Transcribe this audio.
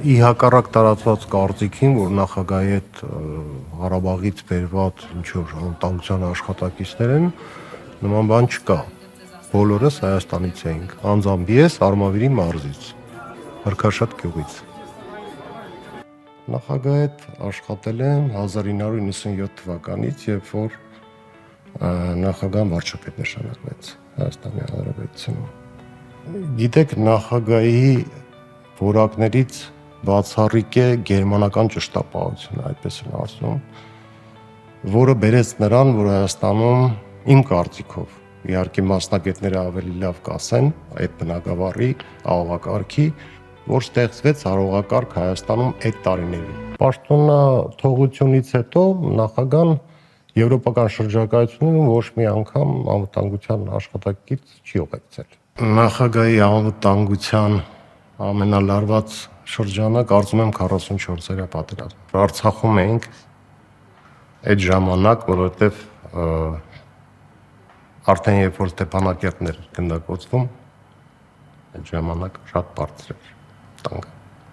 ի հակառակ տարածված կարծիքին, որ նախագահի հետ Ղարաբաղից բերված ինչ-որ անվտանգության աշխատակիցներ են, նման բան չկա։ Բոլորս Հայաստանից էինք, անձամբ ես Արմավիրի մարզից, Հրքաշատ գյուղից։ Նախագահի հետ աշխատել եմ 1997 թվականից, երբ որ նախագահ վարչապետ նշանակվեց Հայաստանի Հանրապետությունում։ Գիտեք, նախագահի որակներից բացառիկ է գերմանական ճշտապահությունը, այդպես են ասում, որը բերեց նրան, որ Հայաստանում իմ կարծիքով, իհարկե մասնագետները ավելի լավ կասեն այդ բնագավառի աղաղակարգի, որ ստեղծվեց արողակարգ Հայաստանում այդ տարիներին։ Պաշտոնաթողությունից հետո նախագահան եվրոպական շրջակայությունում ոչ մի անգամ անվտանգության աշխատակից չի ուղեկցել։ Նախագահի անվտանգության ամենալարված շրջանը կարծում եմ 44-րդ պատերազմը։ Արցախում էինք այդ ժամանակ, որովհետև արդեն երբ որ Ստեփանակերտն էր գնդակոծվում, այդ ժամանակ շատ բարձր էր տանկը։